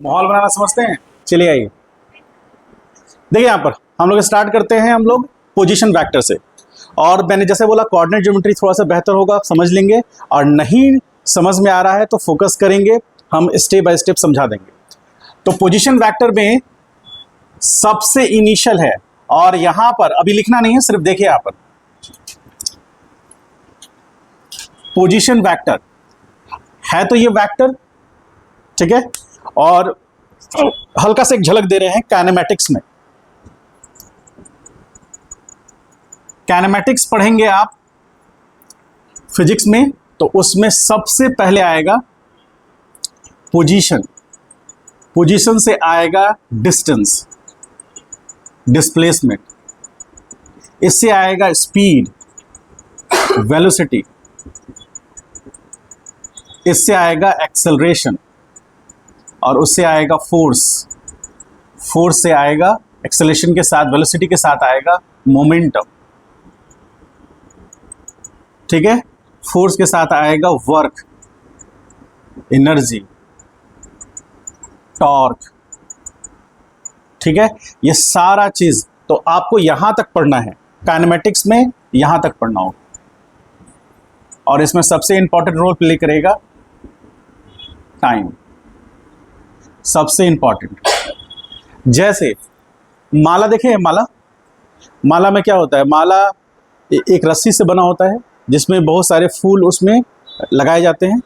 माहौल बनाना समझते हैं। चलिए आइए, देखिए यहाँ पर हम लोग स्टार्ट करते हैं हम लोग पोजीशन वेक्टर से। और मैंने जैसे बोला कोऑर्डिनेट ज्योमेट्री थोड़ा सा बेहतर होगा, आप समझ लेंगे, और नहीं समझ में आ रहा है तो फोकस करेंगे, हम स्टेप बाय स्टेप समझा देंगे। तो पोजीशन वेक्टर में सबसे इनिशियल है, और यहां पर अभी लिखना नहीं है, सिर्फ देखिए यहाँ पर पोजीशन वेक्टर है, तो ये वेक्टर ठीक है। और हल्का से एक झलक दे रहे हैं काइनेमेटिक्स में। काइनेमेटिक्स पढ़ेंगे आप फिजिक्स में, तो उसमें सबसे पहले आएगा पोजीशन, पोजीशन से आएगा डिस्टेंस, डिस्प्लेसमेंट, इससे आएगा स्पीड, वेलोसिटी, इससे आएगा एक्सेलरेशन, और उससे आएगा फोर्स, फोर्स से आएगा एक्सेलरेशन के साथ वेलोसिटी के साथ आएगा मोमेंटम, ठीक है। फोर्स के साथ आएगा वर्क, एनर्जी, टॉर्क, ठीक है। ये सारा चीज तो आपको यहां तक पढ़ना है, काइनेमेटिक्स में यहां तक पढ़ना होगा। और इसमें सबसे इंपॉर्टेंट रोल प्ले करेगा टाइम, सबसे इंपॉर्टेंट। जैसे माला देखे, माला, माला में क्या होता है, माला एक रस्सी से बना होता है जिसमें बहुत सारे फूल उसमें लगाए जाते हैं।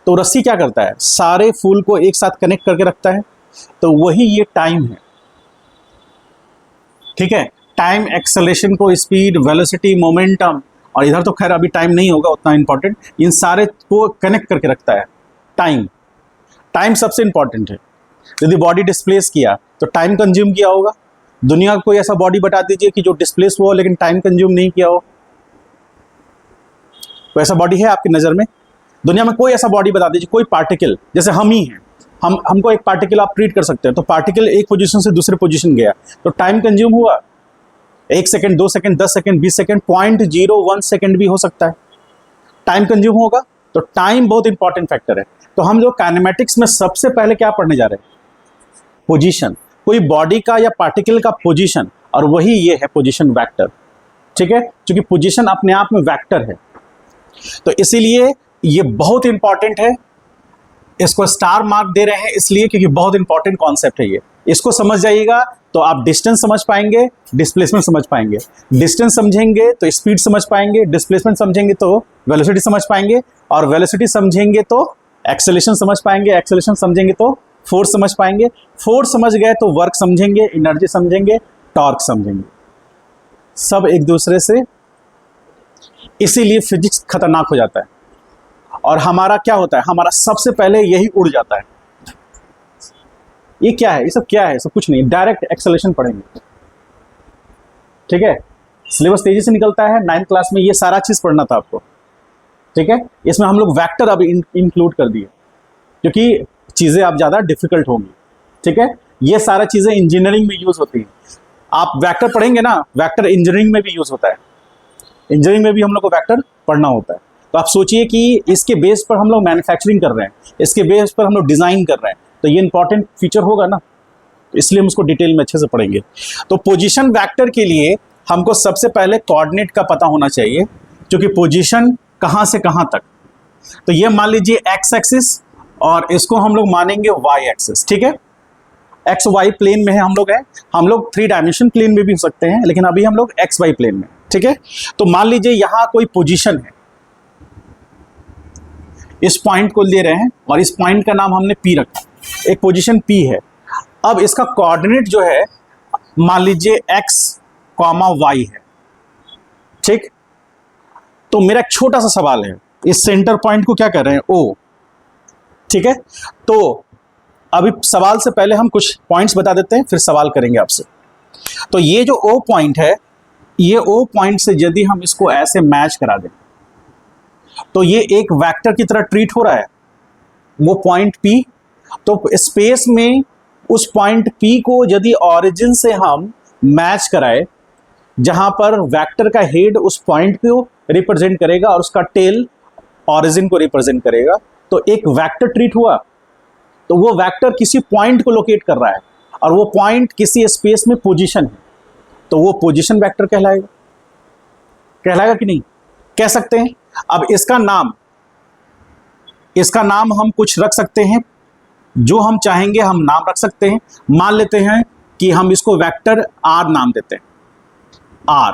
तो रस्सी क्या करता है, सारे फूल को एक साथ कनेक्ट करके रखता है। तो वही ये टाइम है, ठीक है। टाइम एक्सेलरेशन को स्पीड, वेलोसिटी, मोमेंटम, और इधर तो खैर अभी टाइम नहीं होगा उतना इंपॉर्टेंट, इन सारे को कनेक्ट करके रखता है टाइम। टाइम सबसे इंपॉर्टेंट है। यदि बॉडी डिस्प्लेस किया तो टाइम कंज्यूम किया होगा। दुनिया को कोई ऐसा बॉडी बता दीजिए कि जो डिस्प्लेस हुआ लेकिन टाइम कंज्यूम नहीं किया हो। कोई ऐसा बॉडी है आपकी नज़र में? दुनिया में कोई ऐसा बॉडी बता दीजिए, कोई पार्टिकल, जैसे हम ही हैं, हमको एक पार्टिकल आप ट्रीट कर सकते हैं, तो पार्टिकल एक पोजीशन से दूसरे पोजीशन गया तो टाइम कंज्यूम हुआ। 1 second, 2 second, 10 second, 20 second, 0.01 second भी हो सकता है, टाइम कंज्यूम होगा। तो टाइम बहुत इंपॉर्टेंट फैक्टर है। तो हम जो काइनेमेटिक्स में सबसे पहले क्या पढ़ने जा रहे हैं, पोजीशन, कोई बॉडी का या पार्टिकल का पोजीशन, और वही ये है पोजीशन वेक्टर, ठीक है। क्योंकि पोजीशन अपने आप में वेक्टर है, तो इसीलिए ये बहुत इंपॉर्टेंट है। इसको स्टार मार्क दे रहे हैं इसलिए क्योंकि बहुत इंपॉर्टेंट कॉन्सेप्ट है ये। इसको समझ जाइएगा तो आप डिस्टेंस समझ पाएंगे, डिस्प्लेसमेंट समझ पाएंगे, डिस्टेंस समझेंगे तो स्पीड समझ पाएंगे, डिस्प्लेसमेंट समझेंगे तो वेलोसिटी समझ पाएंगे, और वेलोसिटी समझेंगे तो एक्सेलरेशन समझ पाएंगे, एक्सेलरेशन समझेंगे तो फोर्स समझ पाएंगे, फोर्स समझ गए तो वर्क समझेंगे, एनर्जी समझेंगे, टॉर्क समझेंगे, सब एक दूसरे से। इसीलिए फिजिक्स खतरनाक हो जाता है, और हमारा क्या होता है, हमारा सबसे पहले यही उड़ जाता है। ये क्या है, ये सब क्या है, सब कुछ नहीं, डायरेक्ट एक्सेलरेशन पढ़ेंगे, ठीक है। सिलेबस तेजी से निकलता है, 9th क्लास में ये सारा चीज पढ़ना था आपको, ठीक है। इसमें हम लोग वेक्टर अभी इंक्लूड कर दिए क्योंकि चीजें अब ज्यादा डिफिकल्ट होंगी, ठीक है। ये सारा चीजें इंजीनियरिंग में यूज होती है। आप वेक्टर पढ़ेंगे ना, वेक्टर इंजीनियरिंग में भी यूज होता है, इंजीनियरिंग में भी हम लोग को वेक्टर पढ़ना होता है। तो आप सोचिए कि इसके बेस पर हम लोग मैन्युफैक्चरिंग कर रहे हैं, इसके बेस पर हम लोग डिज़ाइन कर रहे हैं, तो ये इंपॉर्टेंट फीचर होगा ना, इसलिए हम उसको डिटेल में अच्छे से पढ़ेंगे। तो पोजीशन वेक्टर के लिए हमको सबसे पहले कोऑर्डिनेट का पता होना चाहिए, क्योंकि पोजीशन कहाँ से कहाँ तक। तो ये मान लीजिए एक्स एक्सिस, और इसको हम लोग मानेंगे वाई एक्सिस, ठीक है। एक्स वाई प्लेन में है, हम लोग 3 डायमेंशन प्लेन में भी हो सकते हैं, लेकिन अभी हम लोग एक्स वाई प्लेन में, ठीक है। तो मान लीजिए यहाँ कोई पोजीशन है, इस पॉइंट को ले रहे हैं, और इस पॉइंट का नाम हमने पी रखा, एक पोजीशन पी है। अब इसका कोऑर्डिनेट जो है मान लीजिए x, y है, ठीक। तो मेरा एक छोटा सा सवाल है, इस सेंटर पॉइंट को क्या कर रहे हैं, O, ठीक है। तो अभी सवाल से पहले हम कुछ पॉइंट्स बता देते हैं, फिर सवाल करेंगे आपसे। तो ये जो O पॉइंट है, ये O पॉइंट से यदि हम इसको ऐसे मैच करा दें तो ये एक वेक्टर की तरह ट्रीट हो रहा है, वो पॉइंट P। तो स्पेस में उस पॉइंट P को यदि ऑरिजिन से हम मैच कराए, जहां पर वेक्टर का हेड उस पॉइंट को रिप्रेजेंट करेगा और उसका टेल ऑरिजिन को रिप्रेजेंट करेगा, तो एक वेक्टर ट्रीट हुआ। तो वो वेक्टर किसी पॉइंट को लोकेट कर रहा है और वो पॉइंट किसी स्पेस में पोजीशन है, तो वो पोजीशन वेक्टर कहलाएगा। कहलाएगा कि नहीं? कह सकते हैं। अब इसका नाम हम कुछ रख सकते हैं, जो हम चाहेंगे हम नाम रख सकते हैं। मान लेते हैं कि हम इसको वेक्टर आर नाम देते हैं, आर।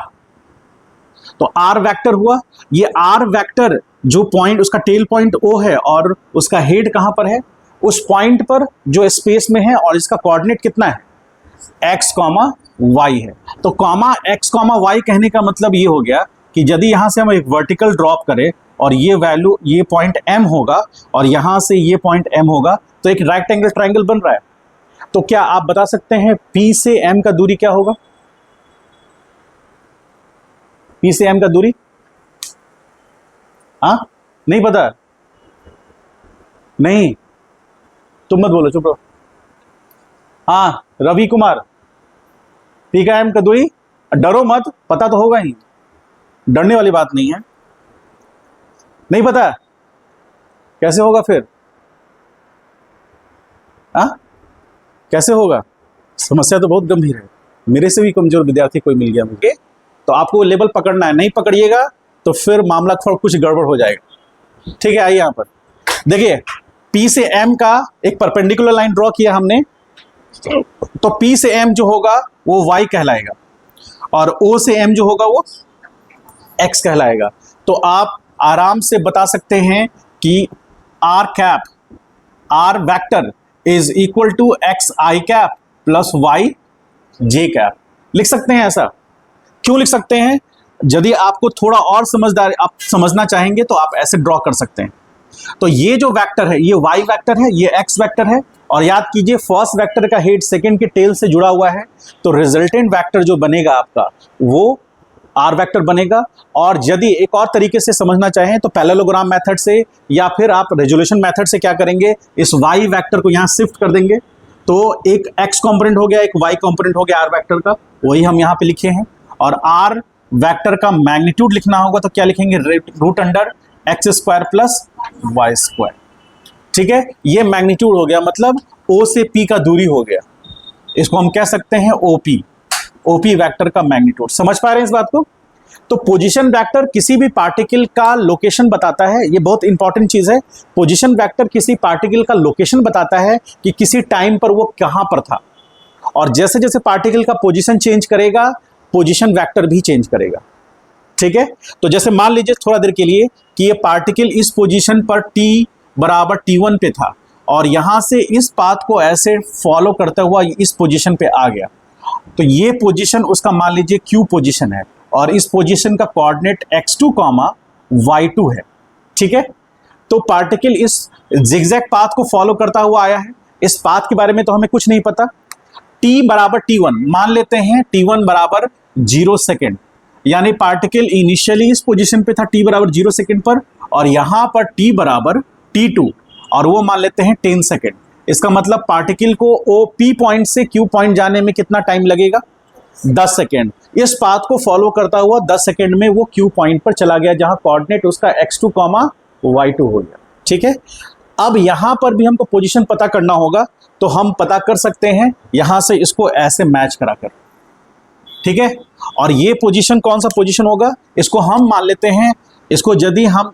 तो आर वेक्टर हुआ। ये आर वेक्टर जो पॉइंट, उसका टेल पॉइंट ओ है और उसका हेड कहां पर है? उस पॉइंट पर जो स्पेस में है, और इसका कोऑर्डिनेट कितना है? x, y है। तो कॉमा x, y कहने का मतलब ये हो गया कि यदि यहां से हम एक वर्टिकल ड्रॉप करें और ये वैल्यू, ये पॉइंट m होगा और यहां से ये पॉइंट m होगा, तो एक राइट एंगल ट्रायंगल बन रहा है। तो क्या आप बता सकते हैं P से M का दूरी क्या होगा? P से M का दूरी? हाँ, नहीं पता? नहीं, तुम मत बोलो, चुप रहो। हाँ, रवि कुमार, P का M का दूरी? डरो मत, पता तो होगा ही, डरने वाली बात नहीं है। नहीं पता? कैसे होगा फिर? हाँ, कैसे होगा? समस्या तो बहुत गंभीर है। मेरे से भी कमजोर विद्यार्थी कोई मिल गया मुझे, तो आपको लेवल पकड़ना है। नहीं पकड़िएगा तो फिर मामला थोड़ा कुछ गड़बड़ हो जाएगा। ठीक है, आइए यहां पर देखिए, P से M का एक परपेंडिकुलर लाइन ड्रॉ किया हमने, तो P से M जो होगा वो y कहलाएगा और O से M जो होगा वो x कहलाएगा। तो आप आराम से बता सकते हैं कि r vector is equal to xi cap plus yj cap. लिख सकते हैं ऐसा। क्यों लिख सकते हैं? यदि आपको थोड़ा और आप समझना चाहेंगे तो आप ऐसे ड्रॉ कर सकते हैं। तो ये जो वेक्टर है, ये y वेक्टर है, ये x वेक्टर है, और याद कीजिए फर्स्ट वेक्टर का हेड सेकंड के टेल से जुड़ा हुआ है, तो रिजल्टेंट वेक्टर जो बनेगा आपका वो r वेक्टर बनेगा। और यदि एक और तरीके से समझना चाहें तो पैरेललोग्राम मेथड से या फिर आप रेजोल्यूशन मेथड से क्या करेंगे, इस y वेक्टर को यहाँ शिफ्ट कर देंगे, तो एक x कंपोनेंट हो गया, एक y कंपोनेंट हो गया r वेक्टर का, वही हम यहाँ पे लिखे हैं। और r वेक्टर का मैग्नीट्यूड लिखना होगा तो क्या लिखेंगे? Root under x square plus y square. ठीक है, ये मैग्नीट्यूड हो गया, मतलब O से P का दूरी हो गया। इसको हम कह सकते हैं OP वेक्टर का मैग्नीट्यूड। समझ पा रहे हैं इस बात को? तो पोजीशन वेक्टर किसी भी पार्टिकल का लोकेशन बताता है। ये बहुत इंपॉर्टेंट चीज है। पोजीशन वेक्टर किसी पार्टिकल का लोकेशन बताता है कि किसी टाइम पर वो कहां पर था, और जैसे जैसे पार्टिकल का पोजीशन चेंज करेगा, पोजीशन वेक्टर भी चेंज करेगा। ठीक है, तो जैसे मान लीजिए थोड़ा देर के लिए कि ये पार्टिकल इस पोजीशन पर t बराबर t1 पे था और यहां से इस पाथ को ऐसे फॉलो करता हुआ इस पोजीशन पे आ गया, तो ये पोजीशन उसका मान लीजिए q पोजीशन है और इस पोजीशन का कोऑर्डिनेट x2, y2 है। ठीक है, तो पार्टिकल इस जिगजैग पाथ को फॉलो करता हुआ आया है। इस पाथ के बारे में तो हमें कुछ नहीं पता। t बराबर t1 मान लेते हैं, t1 बराबर 0 सेकेंड, यानी पार्टिकल इनिशियली इस पोजीशन पे था t बराबर 0 सेकेंड पर, और यहां पर t बराबर t2 और वो मान लेते हैं 10 सेकेंड। इसका मतलब पार्टिकल को OP पॉइंट से Q पॉइंट जाने में कितना टाइम लगेगा? 10 सेकेंड। इस पाथ को फॉलो करता हुआ 10 सेकेंड में वो Q पॉइंट पर चला गया, जहां कोऑर्डिनेट उसका x2, y2 हो गया। ठीक है, अब यहां पर भी हमको पोजीशन पता करना होगा, तो हम पता कर सकते हैं यहां से इसको ऐसे मैच कराकर। ठीक है, और ये पोजीशन कौन सा पोजीशन होगा? इसको हम मान लेते हैं, इसको यदि हम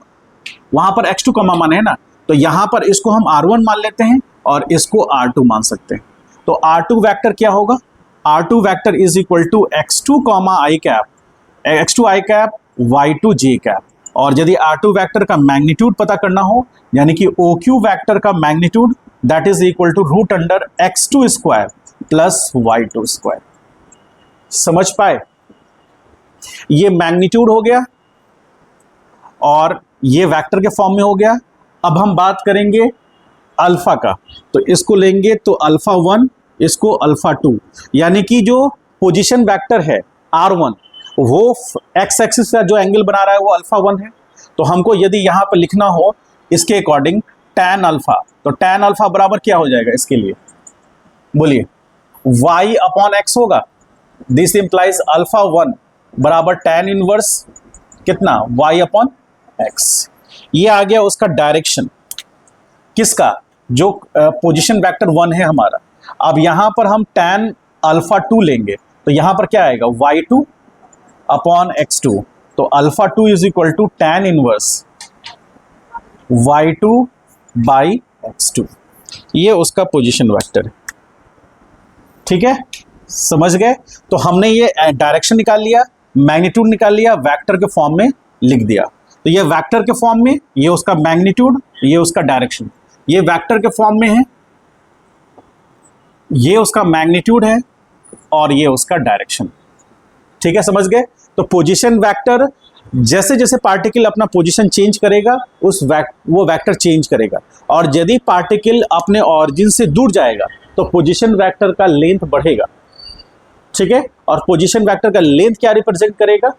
वहां पर x2 माने हैं ना, तो यहां पर इसको हम r1 मान लेते हैं और इसको r2 मान सकते हैं। तो r2 वेक्टर क्या होगा? r2 vector is equal to x2, i cap, x2 i cap, y2 j cap. और यदि r2 वेक्टर का मैग्नीट्यूड पता करना हो, यानी कि OQ वेक्टर का magnitude, that is equal to root under x2 square plus y2 square. समझ पाए? ये मैग्नीट्यूड हो गया और ये वेक्टर के फॉर्म में हो गया। अब हम बात करेंगे अल्फा का, तो इसको लेंगे तो अल्फा 1, इसको अल्फा 2, यानी कि जो पोजीशन वेक्टर है r1 वो x एक्सिस का जो एंगल बना रहा है वो अल्फा 1 है। तो हमको यदि यहाँ पर लिखना हो इसके अकॉर्डिंग tan अल्फा, तो tan अल्फा बराबर क्या हो जाएगा इसके लिए? बोलिए, y अपॉन x होगा। दिस इंप्लाइज अल्फा 1 बराबर tan इनवर्स कितना? y upon x। ये आ गया उसका डायरेक्शन, किसका? जो पोजीशन वेक्टर 1 है हमारा, अब यहां पर हम tan अल्फा 2 लेंगे तो यहां पर क्या आएगा y2 अपॉन x2, तो alpha 2 is equal to tan inverse y2 by x2, ये उसका पोजीशन वेक्टर है। ठीक है, समझ गए? तो हमने ये डायरेक्शन निकाल लिया, मैग्नीट्यूड निकाल लिया, वेक्टर के फॉर्म में लिख दिया। तो ये वेक्टर के फॉर्म में, ये उसका मैग्नीट्यूड, ये उसका डायरेक्शन, ये वेक्टर के फॉर्म में है, ये उसका मैग्नीट्यूड है और ये उसका डायरेक्शन। ठीक है, समझ गए? तो पोजीशन वेक्टर जैसे जैसे पार्टिकल अपना पोजीशन चेंज करेगा वो वेक्टर चेंज करेगा, और यदि पार्टिकल अपने ऑरिजिन से दूर जाएगा तो पोजीशन वेक्टर का लेंथ बढ़ेगा। ठीक है, और पोजीशन वेक्टर का लेंथ क्या रिप्रेजेंट करेगा?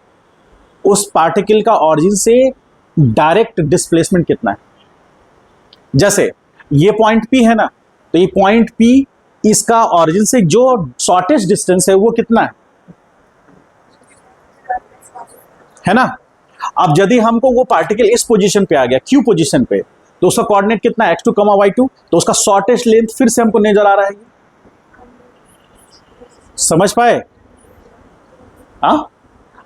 उस पार्टिकल का ऑरिजिन से डायरेक्ट डिस्प्लेसमेंट कितना है। जैसे ये पॉइंट P है ना, तो ये पॉइंट P इसका ऑरिजिन से जो शॉर्टेस्ट डिस्टेंस है वो कितना है ना। अब यदि हमको वो पार्टिकल इस पोजीशन पे आ गया, Q पोजीशन पे, तो उसका कोऑर्डिनेट कितना है x2, y2, तो उसका शॉर्टेस्ट लेंथ फिर से हमको नजर आ रहा है। समझ पाए? हाँ,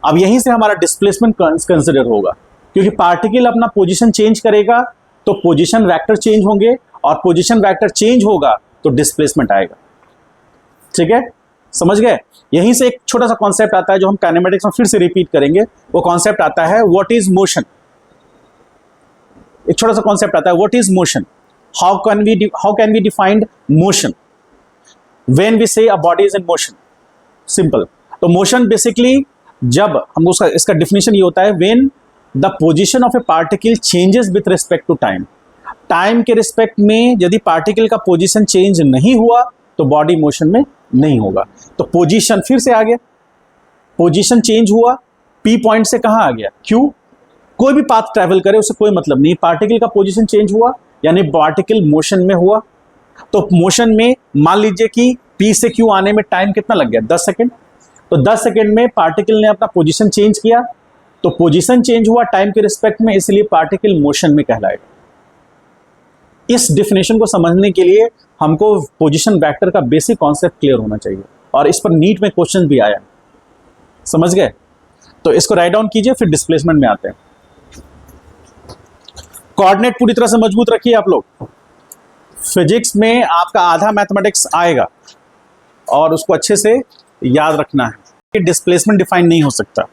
अब यहीं से हमारा डिस्प्लेसमेंट कंसिडर होगा, क्योंकि पार्टिकल अपना पोजीशन चेंज करेगा तो पोजीशन वेक्टर चेंज होंगे, और पोजीशन वेक्टर चेंज होगा तो डिस्प्लेसमेंट आएगा। ठीक है, समझ गए? यहीं से एक छोटा सा कॉन्सेप्ट आता है जो हम काइनेमेटिक्स में फिर से रिपीट करेंगे। वो कॉन्सेप्ट आता है व्हाट इज मोशन। एक छोटा सा कॉन्सेप्ट आता है what is motion, how can we defined motion when we say a body is in motion. Simple. तो मोशन बेसिकली जब हम उसका इसका डिफिनेशन ये होता है when the position of a particle changes with respect to time. Time के respect में यदि पार्टिकल का पोजीशन चेंज नहीं हुआ तो बॉडी मोशन में नहीं होगा। तो पोजीशन फिर से आ गया, पोजीशन चेंज हुआ, P पॉइंट से कहां आ गया Q। कोई भी पाथ ट्रैवल करे उससे कोई मतलब नहीं, पार्टिकल का पोजीशन चेंज हुआ यानी पार्टिकल मोशन में हुआ। तो मोशन में मान लीजिए कि P से Q आने में टाइम कितना लग गया, 10 सेकेंड। तो 10 सेकेंड में पार्टिकल ने अपना पोजीशन चेंज किया, तो पोजीशन चेंज हुआ टाइम के रिस्पेक्ट में, इसलिए पार्टिकल मोशन में कहलाएगा। इस डिफिनेशन को समझने के लिए हमको पोजीशन वेक्टर का बेसिक कॉन्सेप्ट क्लियर होना चाहिए, और इस पर नीट में क्वेश्चन भी आया। समझ गए? तो इसको राइट डाउन कीजिए, फिर डिस्प्लेसमेंट में आते हैं। कोऑर्डिनेट पूरी तरह से मजबूत रखिए आप लोग। फिजिक्स में आपका आधा मैथमेटिक्स आएगा और उसको अच्छे से याद रखना है कि डिस्प्लेसमेंट डिफाइन नहीं हो सकता।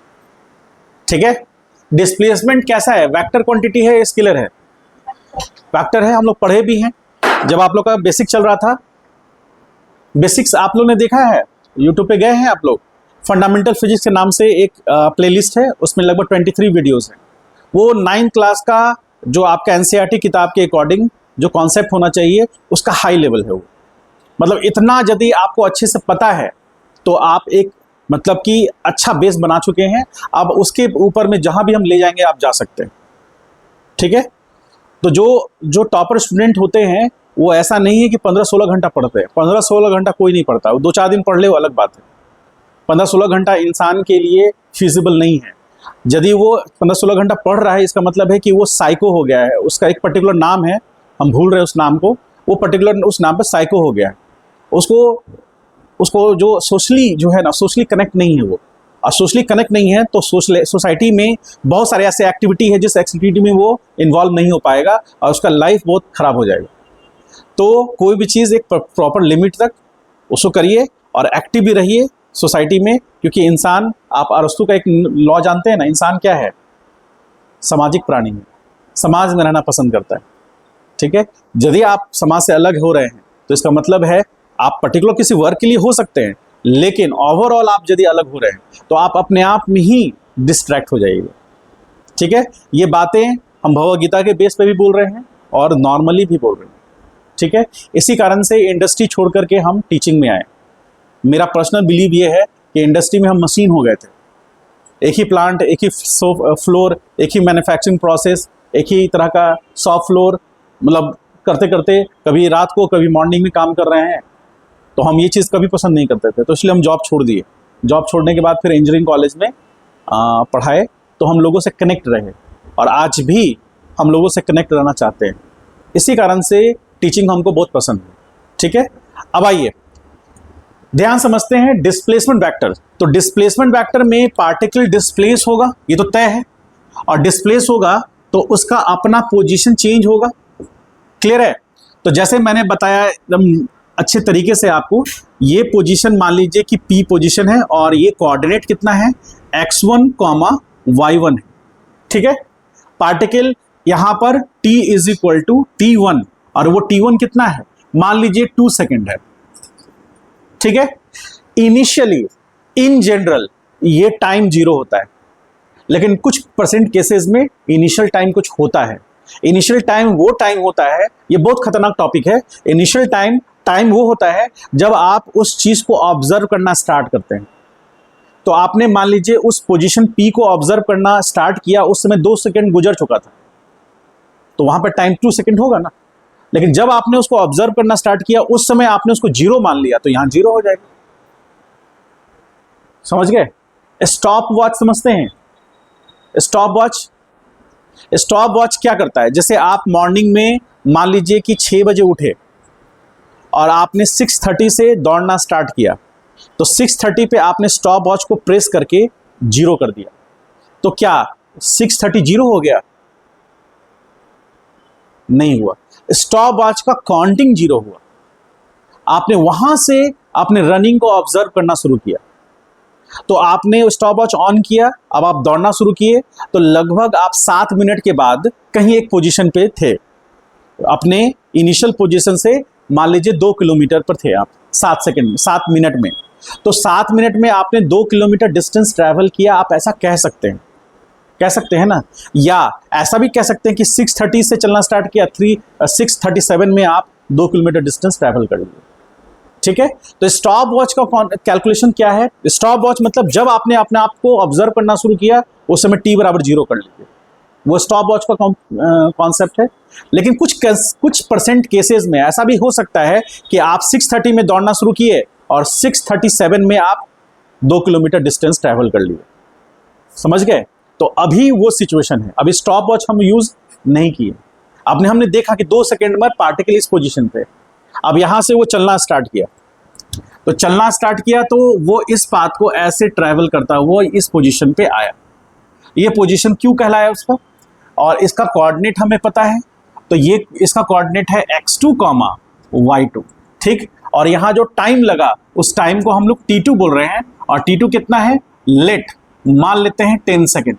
ठीक है, डिस्प्लेसमेंट कैसा है? वेक्टर क्वांटिटी है, स्केलर है। वेक्टर है, हम लोग पढ़े भी हैं जब आप लोग का बेसिक चल रहा था। बेसिक्स आप लोग ने देखा है, यूट्यूब पे गए हैं आप लोग, फंडामेंटल फिजिक्स के नाम से एक प्लेलिस्ट है, उसमें लगभग 23 वीडियोस हैं। वो 9th क्लास का जो आपका एनसीईआरटी किताब के अकॉर्डिंग जो कॉन्सेप्ट होना चाहिए उसका हाई लेवल है वो। मतलब इतना यदि आपको अच्छे से पता है तो आप एक मतलब कि अच्छा बेस बना चुके हैं। अब उसके ऊपर में जहां भी हम ले जाएंगे आप जा सकते हैं। ठीक है, तो जो टॉपर स्टूडेंट होते हैं वो ऐसा नहीं है कि 15-16 घंटा पढ़ते हैं। 15-16 घंटा कोई नहीं पढ़ता, वो 2-4 दिन पढ़ ले वो अलग बात है। 15-16 घंटा इंसान के लिए फिजिबल नहीं है। यदि वो 15-16 घंटा पढ़ रहा है इसका मतलब है कि वो साइको हो गया है। उसका एक पर्टिकुलर नाम है, हम भूल रहे हैं उस नाम को, वो पर्टिकुलर उस नाम पर साइको हो गया है। उसको जो सोशली जो है ना, सोशली कनेक्ट नहीं है वो, और सोशली कनेक्ट नहीं है तो सोसाइटी में बहुत सारे ऐसे एक्टिविटी है जिस एक्टिविटी में वो इन्वॉल्व नहीं हो पाएगा और उसका लाइफ बहुत ख़राब हो जाएगा। तो कोई भी चीज़ एक प्रॉपर लिमिट तक उसको करिए और एक्टिव भी रहिए सोसाइटी में, क्योंकि इंसान, आप अरस्तु का एक लॉ जानते हैं ना, इंसान क्या है? सामाजिक प्राणी है, समाज में रहना पसंद करता है। ठीक है, यदि आप समाज से अलग हो रहे हैं तो इसका मतलब है आप पर्टिकुलर किसी वर्क के लिए हो सकते हैं, लेकिन ओवरऑल आप यदि अलग हो रहे हैं तो आप अपने आप में ही डिस्ट्रैक्ट हो जाइएगा। ठीक है, ये बातें हम भगवद गीता के बेस पे भी बोल रहे हैं और नॉर्मली भी बोल रहे हैं। ठीक है, इसी कारण से इंडस्ट्री छोड़ करके हम टीचिंग में आए। मेरा पर्सनल बिलीव ये है कि इंडस्ट्री में हम मशीन हो गए थे। एक ही प्लांट, एक ही फ्लोर, एक ही मैन्युफैक्चरिंग प्रोसेस, एक ही तरह का शॉप फ्लोर, मतलब करते करते कभी रात को कभी मॉर्निंग में काम कर रहे हैं। तो हम ये चीज़ कभी पसंद नहीं करते थे, तो इसलिए हम जॉब छोड़ दिए। जॉब छोड़ने के बाद फिर इंजीनियरिंग कॉलेज में पढ़ाए, तो हम लोगों से कनेक्ट रहे और आज भी हम लोगों से कनेक्ट रहना चाहते हैं। इसी कारण से टीचिंग हमको बहुत पसंद है। ठीक है, अब आइए ध्यान समझते हैं डिस्प्लेसमेंट वेक्टर। तो डिस्प्लेसमेंट वेक्टर में पार्टिकल डिस्प्लेस होगा, ये तो तय है, और डिस्प्लेस होगा तो उसका अपना पोजीशन चेंज होगा। क्लियर है? तो जैसे मैंने बताया एकदम अच्छे तरीके से आपको, ये पोजीशन मान लीजिए कि P पोजीशन है और ये कोऑर्डिनेट कितना है x1, y1 है। ठीक है, पार्टिकल यहां पर t is equal to T1 और वो T1 कितना है मान लीजिए 2 सेकेंड है। ठीक है, इनिशियली इन जनरल ये टाइम 0 होता है, लेकिन कुछ परसेंट केसेस में इनिशियल टाइम कुछ होता है। इनिशियल टाइम वो टाइम होता है, ये बहुत खतरनाक टॉपिक है। इनिशियल टाइम वो होता है जब आप उस चीज को ऑब्जर्व करना स्टार्ट करते हैं। तो आपने मान लीजिए उस पोजीशन P को ऑब्जर्व करना स्टार्ट किया, उस समय 2 सेकेंड गुजर चुका था, तो वहां पर टाइम 2 सेकेंड होगा ना। लेकिन जब आपने उसको ऑब्जर्व करना स्टार्ट किया, उस समय आपने उसको 0 मान लिया, तो यहां 0 हो जाएगा। समझ गए? स्टॉप वॉच समझते हैं? स्टॉप वॉच क्या करता है, जैसे आप मॉर्निंग में मान लीजिए कि 6 बजे उठे और आपने 6:30 से दौड़ना स्टार्ट किया, तो 6:30 पे आपने स्टॉप वॉच को प्रेस करके 0 कर दिया, तो क्या 6:30 0 हो गया? नहीं हुआ। स्टॉप वॉच का काउंटिंग 0 हुआ। आपने वहां से अपने रनिंग को ऑब्जर्व करना शुरू किया, तो आपने स्टॉप वॉच ऑन किया, अब आप दौड़ना शुरू किए, तो लगभग आप 7 मिनट के बाद कहीं एक पोजीशन पे थे, अपने इनिशियल पोजीशन से मान लीजिए 2 किलोमीटर पर थे आप 7 मिनट में। तो 7 मिनट में आपने 2 किलोमीटर डिस्टेंस ट्रैवल किया, आप ऐसा कह सकते हैं ना। या ऐसा भी कह सकते हैं कि 6:30 से चलना स्टार्ट किया, 6:37 में आप 2 किलोमीटर डिस्टेंस ट्रैवल कर लिए। ठीक है, तो स्टॉप वॉच का कैलकुलेशन क्या है? स्टॉप वॉच मतलब जब आपने अपने आप को ऑब्जर्व करना शुरू किया, उस समय t बराबर 0 कर लीजिए, वो स्टॉप वॉच का कॉन्सेप्ट है। लेकिन कुछ परसेंट केसेस में ऐसा भी हो सकता है कि आप 6:30 में दौड़ना शुरू किए और 6:37 में आप 2 किलोमीटर डिस्टेंस ट्रैवल कर लिए। समझ गए? तो अभी वो सिचुएशन है, अभी स्टॉप वॉच हम यूज नहीं किए। हमने देखा कि 2 सेकेंड में पार्टिकल इस पोजीशन पे, अब यहां से वो चलना स्टार्ट किया, तो वो इस पाथ को ऐसे ट्रैवल करता हुआ इस पोजीशन पे आया। ये पोजीशन क्यों कहलाया उसका, और इसका कोऑर्डिनेट हमें पता है, तो ये इसका कोऑर्डिनेट है x2, y2। ठीक, और यहां जो टाइम लगा उस टाइम को हम लोग t2 बोल रहे हैं, और t2 कितना है, लेट मान लेते हैं 10 सेकेंड।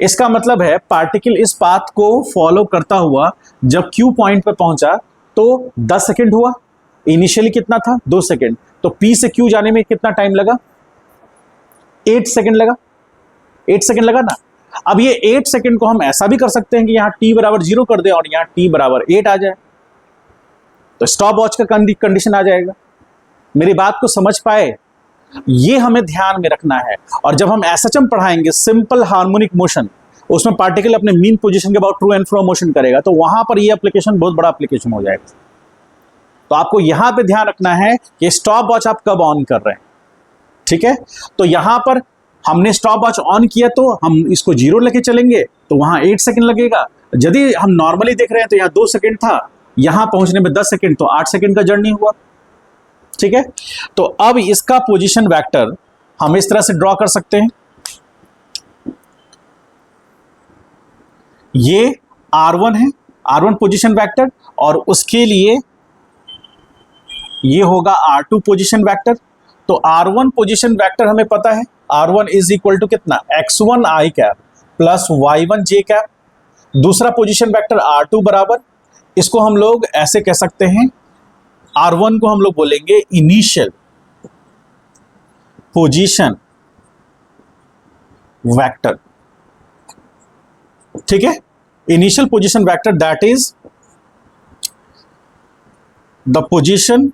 इसका मतलब है पार्टिकल इस पाथ को फॉलो करता हुआ जब Q पॉइंट पर पहुंचा तो 10 सेकेंड हुआ। इनिशियली कितना था, 2 सेकेंड, तो P से Q जाने में कितना टाइम लगा, 8 सेकेंड लगा। 8 सेकेंड लगा ना। अब ये 8 सेकेंड को हम ऐसा भी कर सकते हैं कि यहां t बराबर 0 कर दे और यहां t बराबर 8 आ जाए, तो स्टॉप वॉच का कंडीशन आ जाएगा। मेरी बात को समझ पाए? ये हमें ध्यान में रखना है। और जब हम एसएचएम पढ़ाएंगे, सिंपल हार्मोनिक मोशन, उसमें पार्टिकल अपने मीन पोजीशन के about true and fro motion करेगा, तो वहां पर ये एप्लीकेशन बहुत बड़ा एप्लीकेशन हो जाएगा। तो आपको यहां पे ध्यान रखना है कि स्टॉप वॉच आप कब ऑन कर रहे हैं। ठीक है, तो यहां पर हमने स्टॉप वॉच ऑन किया, तो हम इसको 0 लेके चलेंगे, तो वहां 8 सेकेंड लगेगा। यदि हम नॉर्मली देख रहे हैं तो यहाँ 2 सेकेंड था, यहां पहुंचने में 10 सेकेंड, तो 8 सेकेंड का जर्नी हुआ। ठीक है, तो अब इसका पोजीशन वेक्टर हम इस तरह से ड्रॉ कर सकते हैं। ये R1 है, R1 पोजीशन वेक्टर, और उसके लिए ये होगा R2 पोजीशन वेक्टर। तो R1 पोजीशन वेक्टर हमें पता है, R1 इज इक्वल टू कितना, x1 i cap plus y1 j cap. दूसरा पोजीशन वेक्टर R2 बराबर, इसको हम लोग ऐसे कह सकते हैं, R1 को हम लोग बोलेंगे इनिशियल पोजीशन वेक्टर। ठीक है, initial position vector that is the position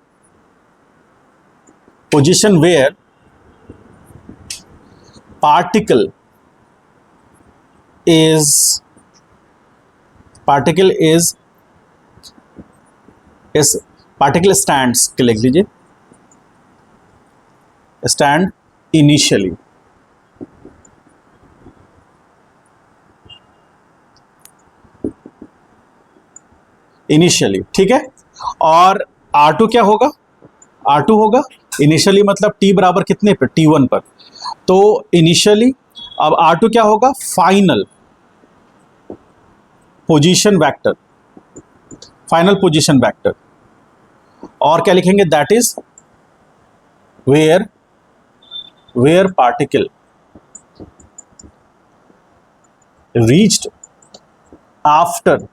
where particle stands के लिख लीजिए, stand initially। इनिशियली, ठीक है। और R2 क्या होगा, R2 होगा इनिशियली मतलब t बराबर कितने पर, T1 पर। तो इनिशियली अब R2 क्या होगा, final position vector, final position vector. और क्या लिखेंगे, that is where particle reached after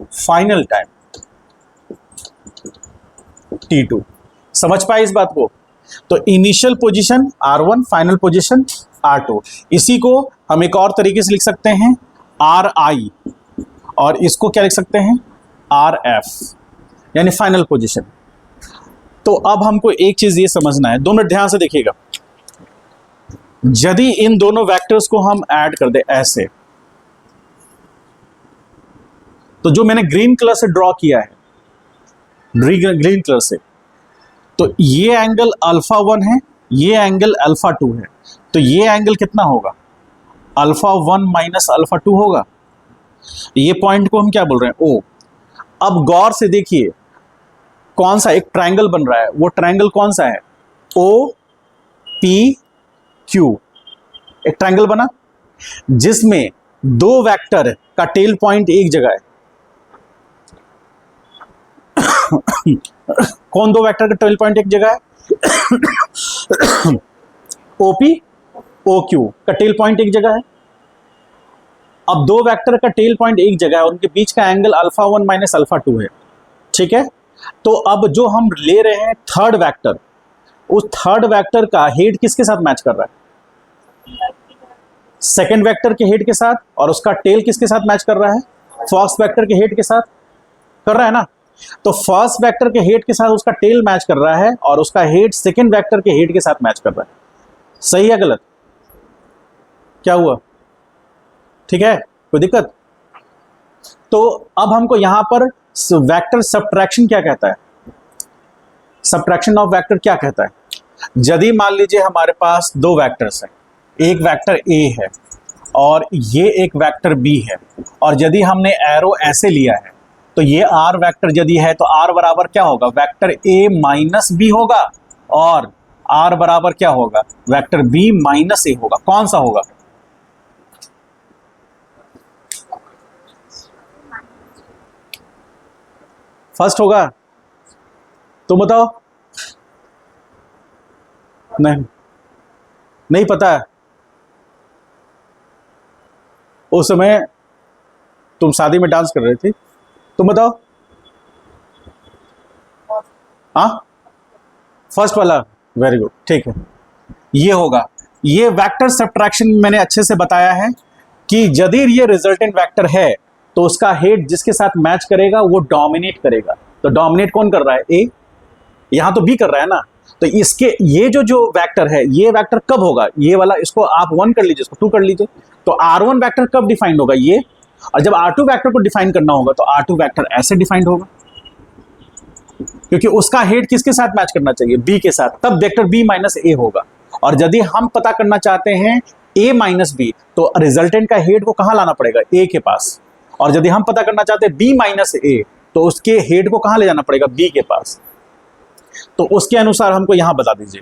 final time T2। समझ पाए इस बात को? तो initial position R1, final position R2। इसी को हम एक और तरीके से लिख सकते हैं RI, और इसको क्या लिख सकते हैं RF, यानी फाइनल पोजीशन। तो अब हमको एक चीज ये समझना है, 2 मिनट ध्यान से देखिएगा। यदि इन दोनों वेक्टर्स को हम ऐड कर दे ऐसे, तो जो मैंने ग्रीन कलर से ड्रॉ किया है, ग्रीन कलर से, तो ये एंगल α1 है, ये एंगल α2 है। तो ये एंगल कितना होगा, α1 माइनस α2 होगा। ये पॉइंट को हम क्या बोल रहे हैं, O। अब गौर से देखिए कौन सा एक ट्रायंगल बन रहा है, वो ट्रायंगल कौन सा है, OPQ। एक ट्रायंगल बना जिसमें 2 वेक्टर का टेल पॉइंट एक जगह है। कौन 2 वेक्टर का टेल पॉइंट एक जगह है, OP OQ का टेल पॉइंट एक जगह है। अब 2 वेक्टर का टेल पॉइंट एक जगह है, उनके बीच का एंगल α1 माइनस α2 है, ठीक है। तो अब जो हम ले रहे हैं थर्ड वेक्टर, उस थर्ड वेक्टर का हेड किसके साथ मैच कर रहा है, सेकंड वेक्टर के हेड के साथ, और उसका टेल किसके साथ मैच कर रहा है, फर्स्ट वेक्टर के हेड के साथ कर रहा है ना। तो फर्स्ट वेक्टर के हेड के साथ उसका टेल मैच कर रहा है, और उसका हेड सेकंड वेक्टर के हेड के साथ मैच कर रहा है। सही है गलत, क्या हुआ, ठीक है, कोई दिक्कत? तो अब हमको यहां पर वेक्टर सब्ट्रैक्शन क्या कहता है, सब्ट्रैक्शन ऑफ वेक्टर क्या कहता है। यदि मान लीजिए हमारे पास 2 वेक्टर्स हैं, एक वेक्टर A है और ये एक वेक्टर B है, और यदि हमने एरो ऐसे लिया है, तो ये R वेक्टर यदि है तो R बराबर क्या होगा, वेक्टर A माइनस B होगा, और R बराबर क्या होगा, वेक्टर B माइनस A होगा। कौन सा होगा, फर्स्ट होगा, तुम बताओ। नहीं पता है, उस समय तुम शादी में डांस कर रहे थे, तुम बताओ। हाँ, फर्स्ट वाला, वेरी गुड, ठीक है, ये होगा। ये वेक्टर सब्ट्रैक्शन मैंने अच्छे से बताया है कि यदि ये रिजल्टेंट वेक्टर है तो उसका हेड जिसके साथ मैच करेगा वो डोमिनेट करेगा। तो डोमिनेट कौन कर रहा है, ए, यहां तो बी कर रहा है ना। तो इसके ये जो वेक्टर है, ये वेक्टर कब होगा, ये वाला, इसको आप 1 कर लीजिए, इसको 2 कर लीजिए। तो R1 वेक्टर कब डिफाइंड होगा, ये। और जब R2 वेक्टर को डिफाइन करना होगा तो R2 वेक्टर ऐसे डिफाइंड होगा, क्योंकि उसका हेड किसके साथ मैच करना चाहिए, B के साथ, तब वेक्टर B माइनस A होगा। और यदि हम पता करना चाहते हैं A माइनस B, तो रिजल्टेंट का हेड को कहां लाना पड़ेगा, A के पास। और यदि हम पता करना चाहते हैं B माइनस A, तो उसके हेड को कहां ले जाना पड़ेगा, B के पास। तो उसके अनुसार हमको यहां बता दीजिए।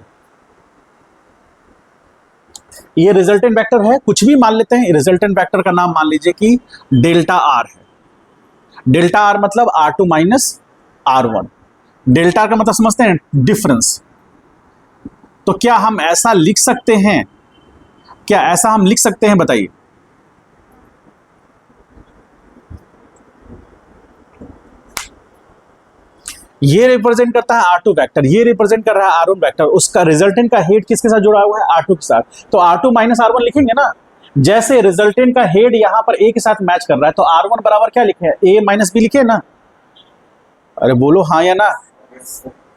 ये रिजल्टेंट वेक्टर है, कुछ भी मान लेते हैं, रिजल्टेंट वेक्टर का नाम मान लीजिए कि डेल्टा R है। डेल्टा R मतलब R2 माइनस R1। डेल्टा का मतलब समझते हैं, डिफरेंस। तो क्या हम ऐसा लिख सकते हैं, क्या ऐसा हम लिख सकते हैं, बताइए। ये रिप्रेजेंट करता है R2 वेक्टर, ये रिप्रेजेंट कर रहा है R1 वेक्टर। उसका रिजल्टेंट का हेड किसके साथ जुड़ा हुआ है, R2 के साथ। तो R2 माइनस R1 लिखेंगे ना। जैसे रिजल्टेंट का हेड यहां पर A के साथ मैच कर रहा है, तो R1 बराबर क्या लिखे, A माइनस B लिखे ना। अरे बोलो हाँ या ना,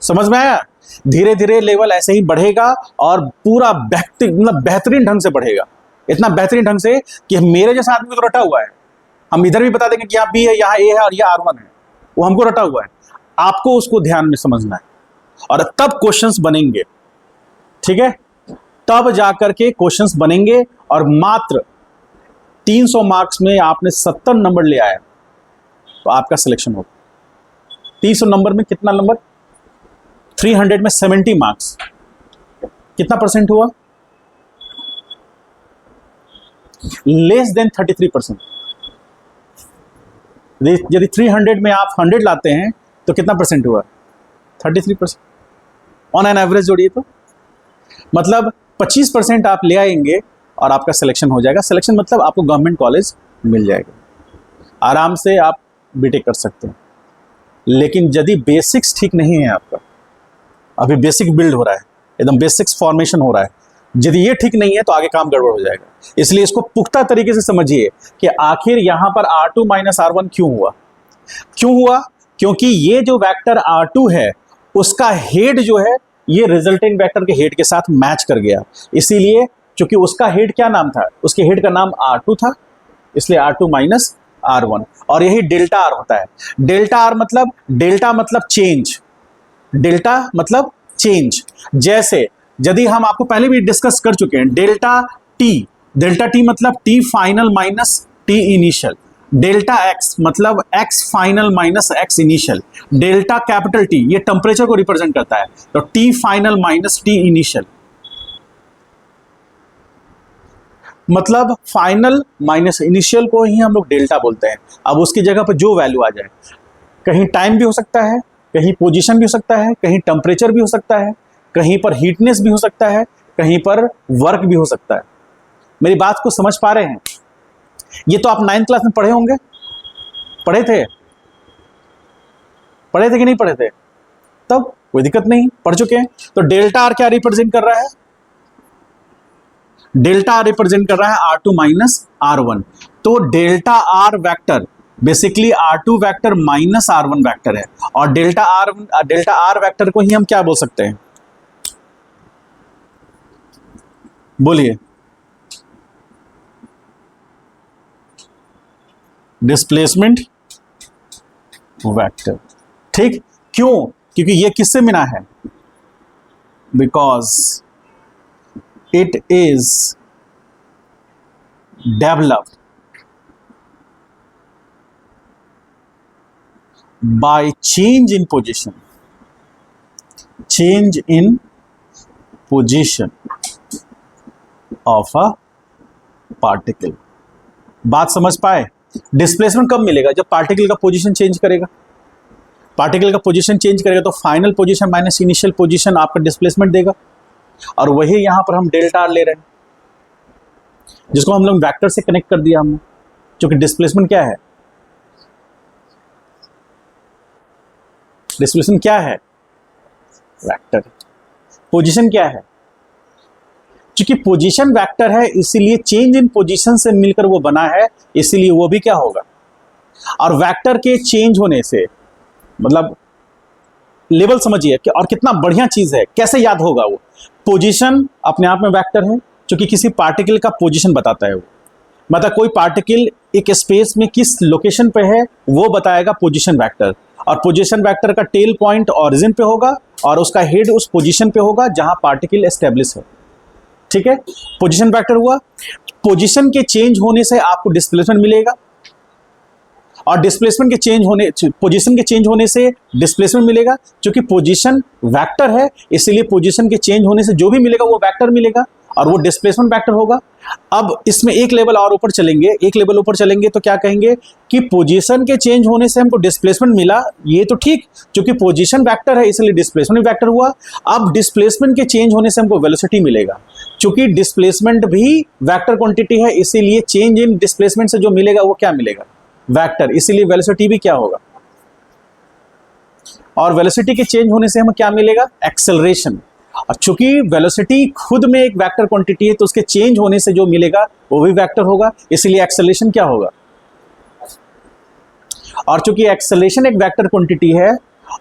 समझ में आया। धीरे धीरे लेवल ऐसे ही बढ़ेगा और पूरा बेहतरीन ढंग से बढ़ेगा। इतना बेहतरीन ढंग से कि मेरे जैसा आदमी तो रटा हुआ है। हम इधर भी बता देंगे कि यहाँ B है, यहाँ A है और यहाँ R1 है, वो हमको रटा हुआ है। आपको उसको ध्यान में समझना है और तब क्वेश्चंस बनेंगे, ठीक है। तब जाकर के क्वेश्चंस बनेंगे। और मात्र 300 मार्क्स में आपने 70 नंबर ले आया, तो आपका सिलेक्शन होगा। 300 नंबर में कितना नंबर, 300 में 70 मार्क्स, कितना परसेंट हुआ, लेस देन 33%। यदि 300 में आप 100 लाते हैं तो कितना परसेंट हुआ, 33%। ऑन एन एवरेज जोड़िए तो मतलब 25% आप ले आएंगे और आपका सिलेक्शन हो जाएगा। सिलेक्शन मतलब आपको गवर्नमेंट कॉलेज मिल जाएगा, आराम से आप बीटेक कर सकते हैं। लेकिन यदि बेसिक्स ठीक नहीं है आपका, अभी बेसिक बिल्ड हो रहा है, एकदम बेसिक्स फॉर्मेशन हो रहा है, यदि ये ठीक नहीं है तो आगे काम गड़बड़ हो जाएगा। इसलिए इसको पुख्ता तरीके से समझिए कि आखिर यहां पर R2 - R1 क्यों हुआ। क्यों हुआ, क्योंकि ये जो वेक्टर R2 है उसका हेड जो है ये रिजल्टेंट वेक्टर के हेड के साथ मैच कर गया। इसीलिए क्योंकि उसका हेड क्या नाम था, उसके हेड का नाम R2 था, इसलिए R2 - R1। और यही डेल्टा R होता है। डेल्टा मतलब चेंज, डेल्टा मतलब चेंज। जैसे यदि हम आपको पहले भी डिस्कस कर चुके हैं, डेल्टा टी मतलब T final minus T initial, delta X मतलब X final minus X initial, delta capital T ये टेम्परेचर को रिप्रेजेंट करता है, तो T final minus T initial मतलब फाइनल माइनस इनिशियल को ही हम लोग डेल्टा बोलते हैं। अब उसकी जगह पर जो वैल्यू आ जाए, कहीं टाइम भी हो सकता है, कहीं पोजीशन भी हो सकता है, कहीं टेम्परेचर भी हो सकता है, कहीं पर हीटनेस भी हो सकता है, कहीं पर वर्क भी हो सकता है। मेरी बात को समझ पा रहे हैं? ये तो आप 9th क्लास में पढ़े होंगे, पढ़े थे कि नहीं पढ़े थे? तब कोई दिक्कत नहीं, पढ़ चुके हैं। तो डेल्टा आर क्या रिप्रेजेंट कर रहा है, डेल्टा आर रिप्रेजेंट कर रहा है R2 - R1। तो delta r vector basically R2 vector minus R1 vector है, और डेल्टा आर वेक्टर को ही हम क्या बोल सकते हैं, बोलिए, डिस्प्लेसमेंट वेक्टर। ठीक, क्यों? क्योंकि ये किससे मिला है, because it is developed by change in position of a particle। बात समझ पाए? डिस्प्लेसमेंट कब मिलेगा, जब पार्टिकल का पोजीशन चेंज करेगा। पार्टिकल का पोजीशन चेंज करेगा तो final position minus initial position आपका डिस्प्लेसमेंट देगा, और वही यहां पर हम डेल्टा आर ले रहे हैं, जिसको हम लोग वेक्टर से कनेक्ट कर दिया हमने। क्योंकि डिस्प्लेसमेंट क्या है, डिस्प्लेसमेंट क्या है, वेक्टर। पोजीशन क्या है, क्योंकि पोजीशन वेक्टर है इसीलिए चेंज इन पोजीशन से मिलकर वो बना है, इसीलिए वो भी क्या होगा। और वेक्टर के चेंज होने से मतलब लेवल समझिए कि और कितना बढ़िया चीज है, कैसे याद होगा वो। पोजीशन अपने आप में वेक्टर है, क्योंकि किसी पार्टिकल का पोजीशन बताता है वो, मतलब कोई पार्टिकल एक स्पेस में किस लोकेशन पे है वो बताएगा पोजीशन वेक्टर। और पोजीशन वेक्टर का टेल पॉइंट ओरिजिन पे होगा और उसका हेड उस पोजीशन पे होगा जहां पार्टिकल एस्टेब्लिश है। ठीक है, पोजीशन वेक्टर हुआ। पोजीशन के चेंज होने से आपको डिस्प्लेसमेंट मिलेगा, और डिस्प्लेसमेंट के चेंज होने, पोजीशन के चेंज होने से डिस्प्लेसमेंट मिलेगा। क्योंकि पोजीशन वेक्टर है इसीलिए पोजीशन के चेंज होने से जो भी मिलेगा वो वेक्टर मिलेगा, और वो डिस्प्लेसमेंट वेक्टर होगा। अब इसमें एक लेवल और ऊपर चलेंगे, तो क्या कहेंगे कि पोजीशन के चेंज होने से हमको डिस्प्लेसमेंट मिला, ये तो ठीक, क्योंकि पोजीशन वेक्टर है इसलिए डिस्प्लेसमेंट वेक्टर हुआ। अब डिस्प्लेसमेंट के चेंज होने से हमको वेलोसिटी मिलेगा, क्योंकि डिस्प्लेसमेंट भी वेक्टर क्वांटिटी है, इसीलिए चेंज इन डिस्प्लेसमेंट से जो मिलेगा वो क्या मिलेगा, वेक्टर, इसीलिए वेलोसिटी भी क्या होगा। और वेलोसिटी के चेंज होने से हमें क्या मिलेगा, एक्सेलरेशन। और चूंकि वेलोसिटी खुद में एक वेक्टर क्वांटिटी है तो उसके चेंज होने से जो मिलेगा वो भी वेक्टर होगा, इसीलिए एक्सेलरेशन क्या होगा। और चूंकि एक्सेलरेशन एक वेक्टर क्वांटिटी है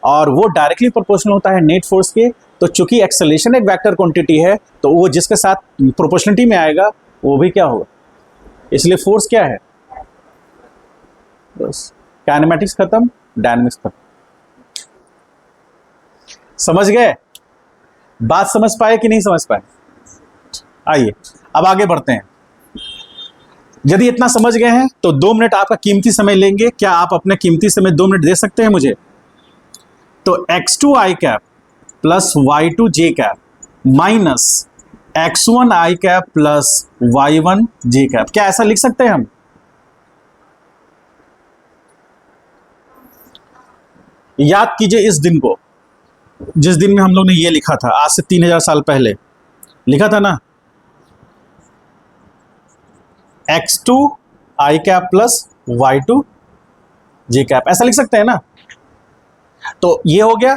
और वो डायरेक्टली प्रोपोर्शनल होता है नेट फोर्स के, तो चूंकि एक्सेलरेशन एक वेक्टर क्वांटिटी है तो वो जिसके साथ प्रोपोर्शनलिटी में आएगा वो भी क्या होगा, इसलिए फोर्स क्या है, बस काइनेमेटिक्स खत्म, डायनेमिक्स खत्म। समझ गए? बात समझ पाए कि नहीं समझ पाए? आइए अब आगे बढ़ते हैं। यदि इतना समझ गए हैं तो 2 मिनट आपका कीमती समय लेंगे। क्या आप अपने कीमती समय 2 मिनट दे सकते हैं मुझे? तो x2 i cap plus y2 j cap minus x1 i cap plus y1 j cap, क्या ऐसा लिख सकते हैं हम? याद कीजिए इस दिन को, जिस दिन में हम लोग ने ये लिखा था, आज से 3000 साल पहले लिखा था ना, x2 i cap plus y2 j cap, ऐसा लिख सकते हैं ना। तो ये हो गया,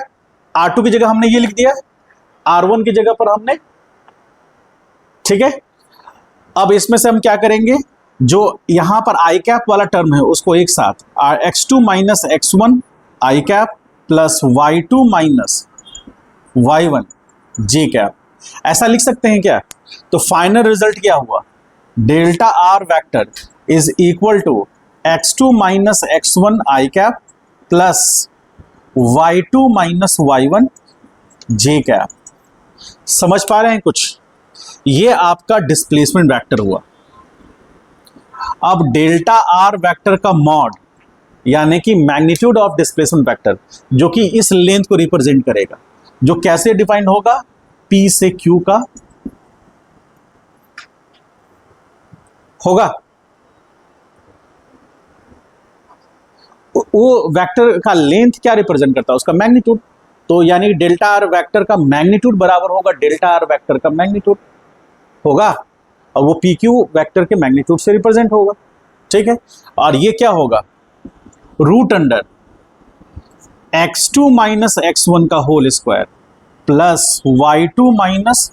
R2 की जगह हमने ये लिख दिया, R1 की जगह पर हमने, ठीक है। अब इसमें से हम क्या करेंगे, जो यहां पर i कैप वाला टर्म है उसको एक साथ x2 minus x1 i cap plus y2 minus y1 j cap, ऐसा लिख सकते हैं क्या? तो फाइनल रिजल्ट क्या हुआ, delta r vector is equal to x2 minus x1 i cap plus y2 minus y1 j cap. समझ पा रहे हैं कुछ? ये आपका डिस्प्लेसमेंट वेक्टर हुआ। अब डेल्टा आर वेक्टर का मॉड यानी कि मैग्नीट्यूड ऑफ डिस्प्लेसमेंट वेक्टर, जो कि इस लेंथ को रिप्रेजेंट करेगा, जो कैसे डिफाइन होगा, P से Q का होगा। वो वेक्टर का लेंथ क्या रिप्रेजेंट करता है, उसका मैग्नीट्यूड। तो यानी डेल्टा आर वेक्टर का मैग्नीट्यूड बराबर होगा डेल्टा आर वेक्टर का मैग्नीट्यूड होगा, और वो पी क्यू वेक्टर के मैग्नीट्यूड से रिप्रेजेंट होगा, ठीक है। और ये क्या होगा, root under x2 minus x1 का whole square plus y2 minus,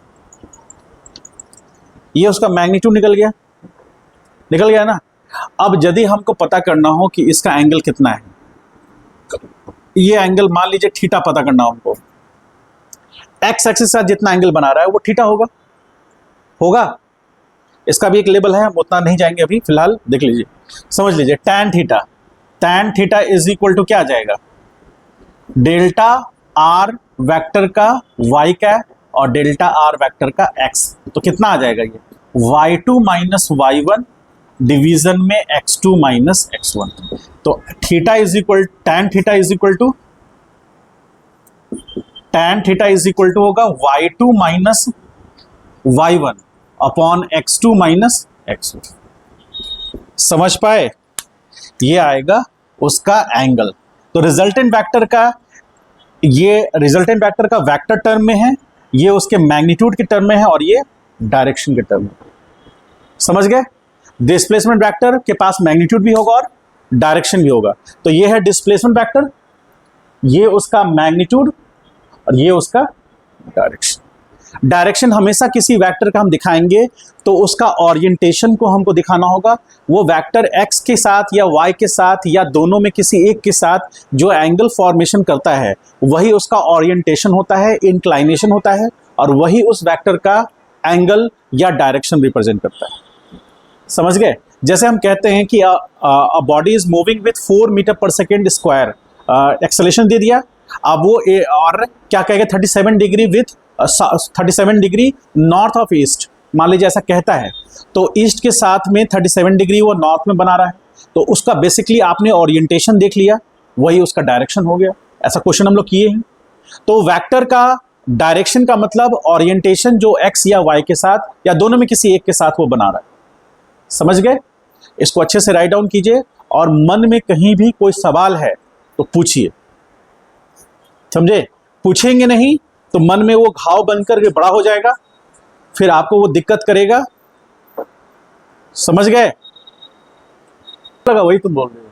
ये उसका मैग्नीट्यूड निकल गया ना। अब यदि हमको पता करना हो कि इसका एंगल कितना है, ये एंगल मान लीजिए थीटा पता करना हो हमको, एक्स एक्सिस के साथ जितना एंगल बना रहा है वो थीटा होगा। इसका भी एक लेवल है, हम उतना नहीं जाएंगे अभी, फिलहाल देख लीजिए, समझ लीजिए। tan theta is equal to क्या आ जाएगा, डेल्टा आर वेक्टर का y कैप और डेल्टा आर वेक्टर का x, तो कितना आ जाएगा ये y2 माइनस y1 डिवीजन में x2 माइनस x1। तो theta is equal, tan theta is equal to होगा y2 minus y1 upon x2 minus x1। समझ पाए? ये आएगा उसका एंगल। तो रिजल्टेंट वेक्टर का, ये रिजल्टेंट वेक्टर का वेक्टर टर्म में है, ये उसके मैग्नीट्यूड के टर्म में है, और ये डायरेक्शन के टर्म में। समझ गए? डिस्प्लेसमेंट वेक्टर के पास मैग्नीट्यूड भी होगा और डायरेक्शन भी होगा। तो ये है डिस्प्लेसमेंट वेक्टर, ये उसका मैग्नीट्यूड और ये उसका डायरेक्शन। डायरेक्शन हमेशा किसी वेक्टर का हम दिखाएंगे तो उसका ओरिएंटेशन को हमको दिखाना होगा। वो वेक्टर x के साथ या y के साथ या दोनों में किसी एक के साथ जो एंगल फॉर्मेशन करता है वही उसका ओरिएंटेशन होता है, इंक्लाइनेशन होता है, और वही उस वेक्टर का एंगल या डायरेक्शन रिप्रेजेंट करता है। समझ गए? जैसे हम कहते हैं कि a body is moving with 4 meter per second square, acceleration दे दिया, अब वो और क्या कहेगा 37 degree with 37 degree north of east, मान लीजिए ऐसा कहता है, तो ईस्ट के साथ में 37 डिग्री वो नॉर्थ में बना रहा है, तो उसका बेसिकली आपने ओरिएंटेशन देख लिया, वही उसका डायरेक्शन हो गया। ऐसा क्वेश्चन हम लोग किए हैं। तो वेक्टर का डायरेक्शन का मतलब ओरिएंटेशन जो एक्स या वाई के साथ या दोनों में किसी एक के साथ वो बना रहा है। समझ गए? इसको अच्छे से राइट डाउन कीजिए, और मन में कहीं भी कोई सवाल है तो पूछिए। समझे? पूछेंगे नहीं तो मन में वो घाव बनकर के बड़ा हो जाएगा, फिर आपको वो दिक्कत करेगा। समझ गए? लगा वही तुम बोल रहे हो।